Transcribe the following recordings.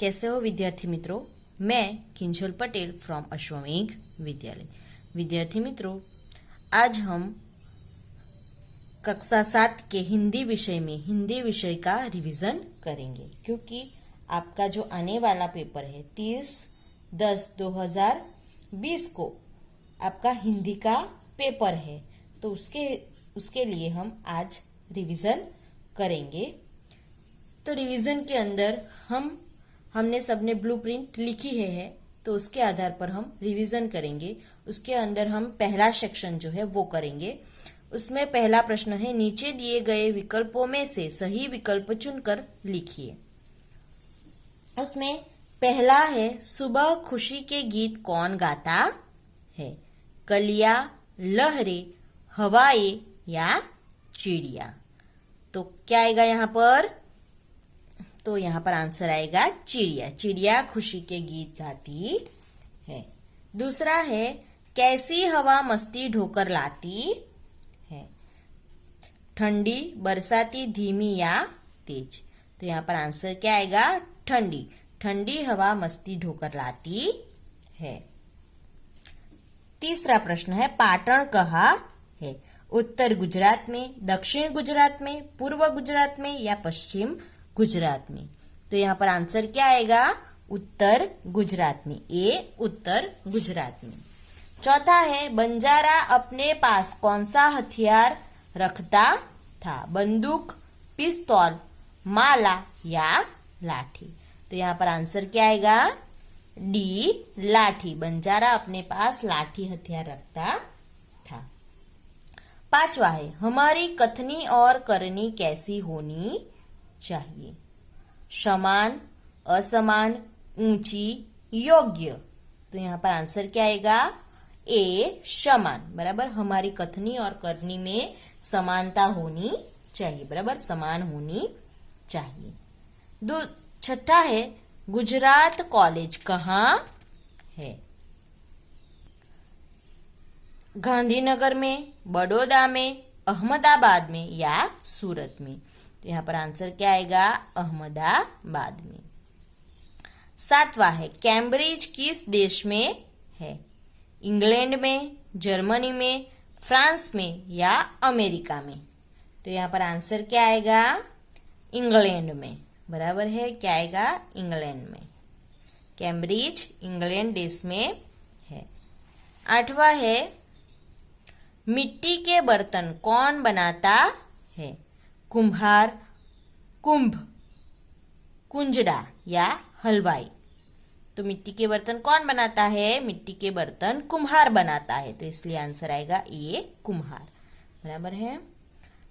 कैसे हो विद्यार्थी मित्रों। मैं किंजल पटेल फ्रॉम अश्वमेघ विद्यालय। विद्यार्थी मित्रों, आज हम कक्षा 7 के हिंदी विषय में हिंदी विषय का रिवीजन करेंगे, क्योंकि आपका जो आने वाला पेपर है 30/10/2020 को आपका हिंदी का पेपर है, तो उसके लिए हम आज रिवीजन करेंगे। तो रिवीजन के अंदर हमने सबने ब्लूप्रिंट लिखी है, तो उसके आधार पर हम रिवीजन करेंगे। उसके अंदर हम पहला सेक्शन जो है वो करेंगे। उसमें पहला प्रश्न है, नीचे दिए गए विकल्पों में से सही विकल्प चुनकर लिखिए। उसमें पहला है, सुबह खुशी के गीत कौन गाता है? कलियां, लहरें, हवाएं या चिड़िया? तो क्या आएगा यहाँ पर? तो यहाँ पर आंसर आएगा चिड़िया। चिड़िया खुशी के गीत गाती है। दूसरा है, कैसी हवा मस्ती ढोकर लाती है? ठंडी, बरसाती, धीमी या तेज? तो यहाँ पर आंसर क्या आएगा? ठंडी। ठंडी हवा मस्ती ढोकर लाती है। तीसरा प्रश्न है, पाटण कहाँ है? उत्तर गुजरात में, दक्षिण गुजरात में, पूर्व गुजरात में या पश्चिम गुजरात में? तो यहाँ पर आंसर क्या आएगा? उत्तर गुजरात में। ए उत्तर गुजरात में। चौथा है, बंजारा अपने पास कौन सा हथियार रखता था? बंदूक, पिस्तौल, माला या लाठी? तो यहाँ पर आंसर क्या आएगा? डी लाठी। बंजारा अपने पास लाठी हथियार रखता था। पांचवा है, हमारी कथनी और करनी कैसी होनी चाहिए? समान, असमान, ऊंची, योग्य? तो यहाँ पर आंसर क्या आएगा? ए समान। बराबर, हमारी कथनी और करनी में समानता होनी चाहिए। बराबर, समान होनी चाहिए। छठा है, गुजरात कॉलेज कहाँ है? गांधीनगर में, बड़ौदा में, अहमदाबाद में या सूरत में? तो यहाँ पर आंसर क्या आएगा? अहमदाबाद में। सातवां है, कैम्ब्रिज किस देश में है? इंग्लैंड में, जर्मनी में, फ्रांस में या अमेरिका में? तो यहाँ पर आंसर क्या आएगा? इंग्लैंड में। बराबर है, क्या आएगा? इंग्लैंड में। कैम्ब्रिज इंग्लैंड देश में है। आठवां है, मिट्टी के बर्तन कौन बनाता है? कुम्हार, कुंभ, कुंजड़ा या हलवाई? तो मिट्टी के बर्तन कौन बनाता है? मिट्टी के बर्तन कुम्हार बनाता है, तो इसलिए आंसर आएगा ए कुम्हार। बराबर है।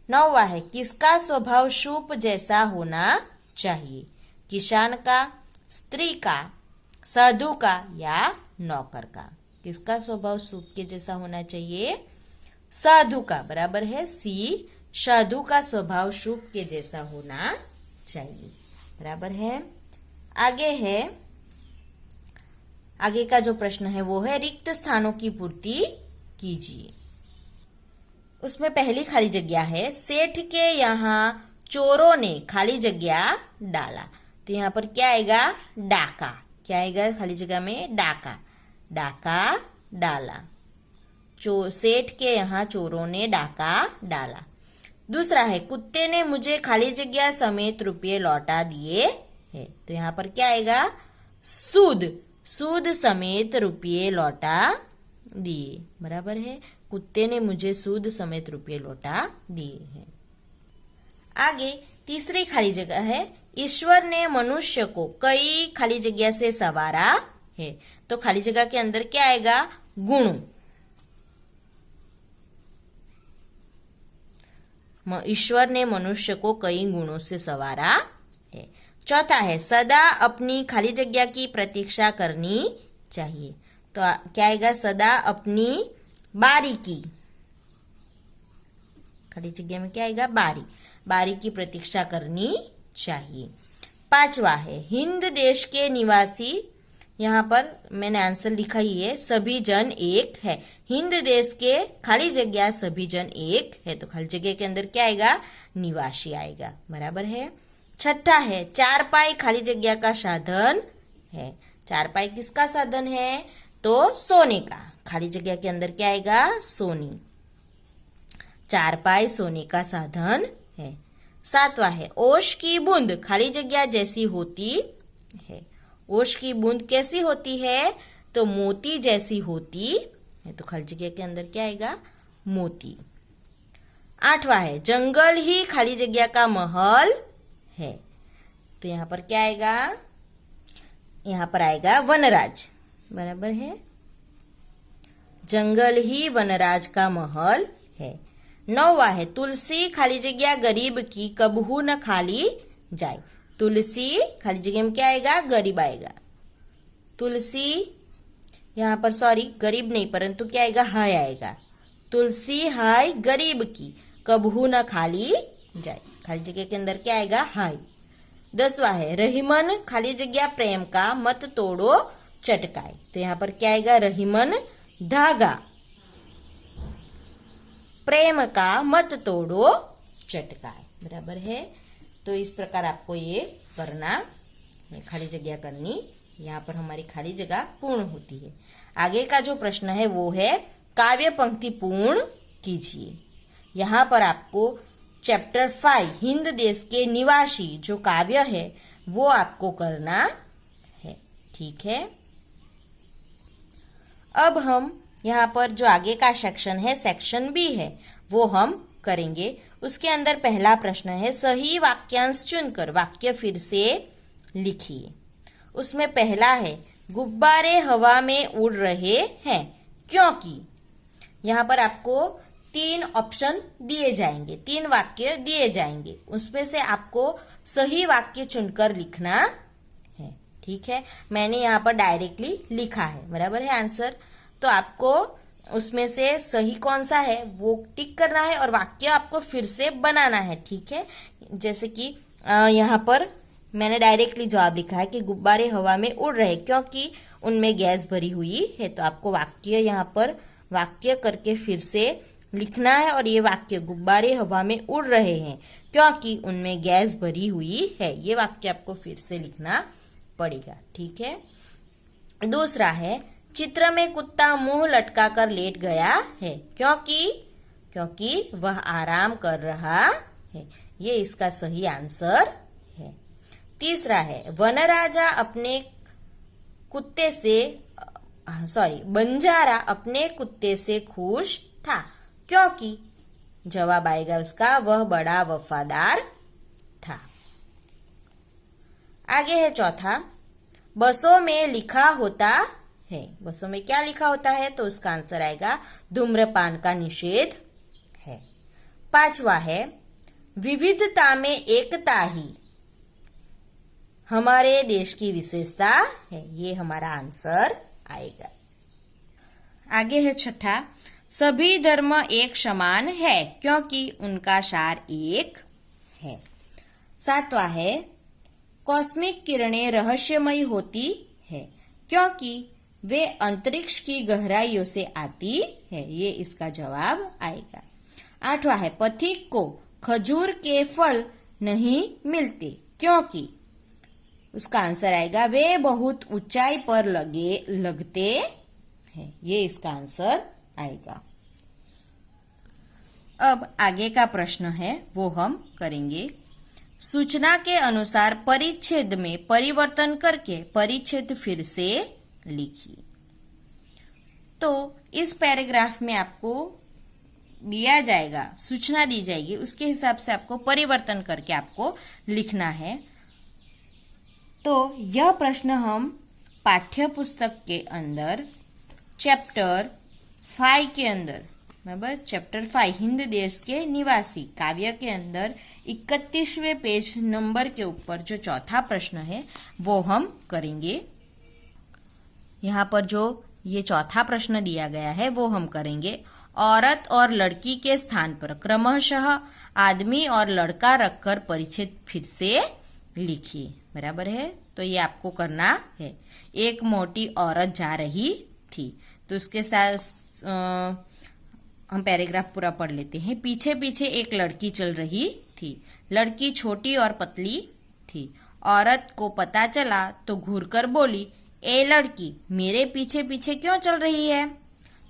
नौवा है, किसका स्वभाव सूप जैसा होना चाहिए? किसान का, स्त्री का, साधु का या नौकर का? किसका स्वभाव सूप के जैसा होना चाहिए? साधु का। बराबर है, सी साधु का स्वभाव सूप के जैसा होना चाहिए। बराबर है। आगे का जो प्रश्न है वो है, रिक्त स्थानों की पूर्ति कीजिए। उसमें पहली खाली जगह है, सेठ के यहाँ चोरों ने खाली जगह डाला। तो यहाँ पर क्या आएगा? डाका। क्या आएगा खाली जगह में? डाका। डाका डाला। सेठ के यहाँ चोरों ने डाका डाला। दूसरा है, कुत्ते ने मुझे खाली जगह समेत रुपये लौटा दिए है। तो यहाँ पर क्या आएगा? सूद। सूद समेत रुपये लौटा दिए। बराबर है, कुत्ते ने मुझे सूद समेत रुपये लौटा दिए हैं। आगे तीसरी खाली जगह है, ईश्वर ने मनुष्य को कई खाली जगह से संवारा है। तो खाली जगह के अंदर क्या आएगा? गुण। ईश्वर ने मनुष्य को कई गुणों से संवारा है। चौथा है, सदा अपनी खाली जगह की प्रतीक्षा करनी चाहिए। तो क्या आएगा? सदा अपनी बारी की। खाली जगह में क्या आएगा? बारी। बारी की प्रतीक्षा करनी चाहिए। पांचवा है, हिंद देश के निवासी, यहाँ पर मैंने आंसर लिखा ही है, सभी जन एक है। हिंद देश के खाली जगह सभी जन एक है, तो खाली जगह के अंदर क्या आएगा? निवासी आएगा। बराबर है। छठा है चारपाई खाली जगह का साधन है। चारपाई किसका साधन है? तो सोने का। खाली जगह के अंदर क्या आएगा? सोनी। चारपाई सोने का साधन है। सातवां है ओश की बूंद खाली जगह जैसी होती है। ओश की बूंद कैसी होती है? तो मोती जैसी होती है। तो खाली जगह के अंदर क्या आएगा? मोती। आठवां है जंगल ही खाली जगह का महल है। तो यहां पर क्या आएगा? यहां पर आएगा वनराज। बराबर है, जंगल ही वनराज का महल है। नौवां है तुलसी खाली जगह गरीब की कबहू न खाली जाए। तुलसी खाली जगह में क्या आएगा? गरीब आएगा। तुलसी यहां पर सॉरी गरीब नहीं परंतु क्या आएगा? हाय आएगा। तुलसी हाय गरीब की कबहू न खाली जाए। खाली जगह के अंदर क्या आएगा? हाय। 10वां है रहीमन खाली जगह प्रेम का मत तोड़ो चटकाए। तो यहां पर क्या आएगा? रहीमन धागा प्रेम का मत तोड़ो चटकाए। बराबर है। तो इस प्रकार आपको ये करना है, खाली जगह करनी। यहाँ पर हमारी खाली जगह पूर्ण होती है। आगे का जो प्रश्न है वो है काव्य पंक्ति पूर्ण कीजिए। यहाँ पर आपको चैप्टर 5 हिंद देश के निवासी जो काव्य है वो आपको करना है। ठीक है। अब हम यहाँ पर जो आगे का सेक्शन है सेक्शन बी है वो हम करेंगे। उसके अंदर पहला प्रश्न है सही वाक्यांश चुनकर वाक्य फिर से लिखिए। उसमें पहला है गुब्बारे हवा में उड़ रहे हैं क्योंकि। यहाँ पर आपको 3 ऑप्शन दिए जाएंगे, 3 वाक्य दिए जाएंगे, उसमें से आपको सही वाक्य चुनकर लिखना है। ठीक है, मैंने यहाँ पर डायरेक्टली लिखा है। बराबर है आंसर। तो आपको उसमें से सही कौन सा है वो टिक करना है और वाक्य आपको फिर से बनाना है। ठीक है, जैसे कि यहाँ पर मैंने डायरेक्टली जवाब लिखा है कि गुब्बारे हवा में उड़ रहे क्योंकि उनमें गैस भरी हुई है। तो आपको वाक्य यहाँ पर वाक्य करके फिर से लिखना है और ये वाक्य गुब्बारे हवा में उड़ रहे हैं क्योंकि उनमें गैस भरी हुई है। ये वाक्य आपको फिर से लिखना पड़ेगा। ठीक है। दूसरा है चित्र में कुत्ता मुंह लटका कर लेट गया है क्योंकि वह आराम कर रहा है। ये इसका सही आंसर है। तीसरा है वनराजा अपने कुत्ते से बंजारा अपने कुत्ते से खुश था क्योंकि। जवाब आएगा उसका वह बड़ा वफादार था। आगे है चौथा बसों में लिखा होता है। बसों में क्या लिखा होता है? तो उसका आंसर आएगा धूम्रपान का निषेध है। पांचवा है विविधता में एकता ही हमारे देश की विशेषता है। ये हमारा आंसर आएगा। आगे है छठा सभी धर्म एक समान है क्योंकि उनका सार एक है। सातवां है कॉस्मिक किरणें रहस्यमयी होती है क्योंकि वे अंतरिक्ष की गहराइयों से आती है। ये इसका जवाब आएगा। आठवां है पथिक को खजूर के फल नहीं मिलते क्योंकि। उसका आंसर आएगा वे बहुत ऊंचाई पर लगते हैं। ये इसका आंसर आएगा। अब आगे का प्रश्न है वो हम करेंगे। सूचना के अनुसार परिच्छेद में परिवर्तन करके परिच्छेद फिर से लिखिए। तो इस पैराग्राफ में आपको दिया जाएगा, सूचना दी जाएगी, उसके हिसाब से आपको परिवर्तन करके आपको लिखना है। तो यह प्रश्न हम पाठ्य पुस्तक के अंदर चैप्टर 5 के अंदर, बराबर, चैप्टर 5 हिंद देश के निवासी काव्य के अंदर 31वें पेज नंबर के ऊपर जो चौथा प्रश्न है वो हम करेंगे। यहाँ पर जो ये चौथा प्रश्न दिया गया है वो हम करेंगे। औरत और लड़की के स्थान पर क्रमशः आदमी और लड़का रखकर परिच्छेद फिर से लिखिए। बराबर है। तो ये आपको करना है। एक मोटी औरत जा रही थी, तो उसके साथ हम पैराग्राफ पूरा पढ़ लेते हैं। पीछे पीछे एक लड़की चल रही थी। लड़की छोटी और पतली थी। औरत को पता चला तो घूरकर बोली, ए लड़की, मेरे पीछे पीछे क्यों चल रही है?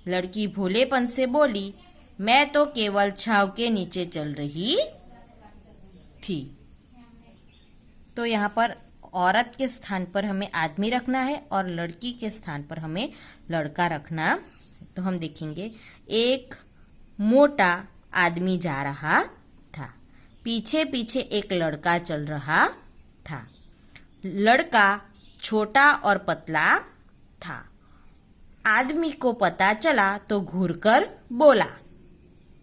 लड़की भोलेपन से बोली, मैं तो केवल छांव के नीचे चल रही थी। तो यहाँ पर औरत के स्थान पर हमें आदमी रखना है और लड़की के स्थान पर हमें लड़का रखना। तो हम देखेंगे, एक मोटा आदमी जा रहा था, पीछे पीछे एक लड़का चल रहा था। लड़का छोटा और पतला था। आदमी को पता चला तो घूरकर बोला,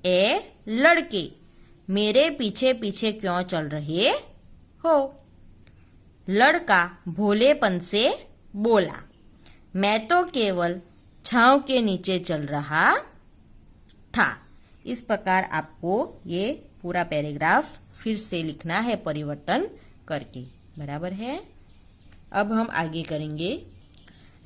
ए लड़के, मेरे पीछे पीछे क्यों चल रहे हो? लड़का भोलेपन से बोला, मैं तो केवल छांव के नीचे चल रहा था। इस प्रकार आपको ये पूरा पैराग्राफ फिर से लिखना है परिवर्तन करके। बराबर है। अब हम आगे करेंगे।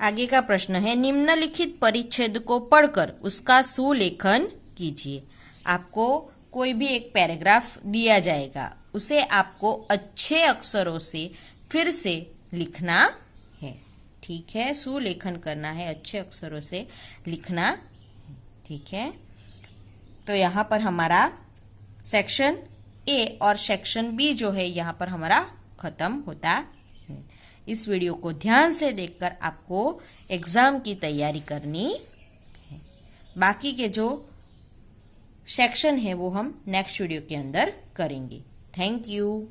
आगे का प्रश्न है, निम्नलिखित परिच्छेद को पढ़कर उसका सुलेखन कीजिए। आपको कोई भी एक पैराग्राफ दिया जाएगा, उसे आपको अच्छे अक्षरों से फिर से लिखना है। ठीक है, सुलेखन करना है, अच्छे अक्षरों से लिखना है। ठीक है, तो यहाँ पर हमारा सेक्शन ए और सेक्शन बी जो है यहाँ पर हमारा खत्म होता है। इस वीडियो को ध्यान से देखकर आपको एग्जाम की तैयारी करनी है। बाकी के जो सेक्शन है वो हम नेक्स्ट वीडियो के अंदर करेंगे। Thank you.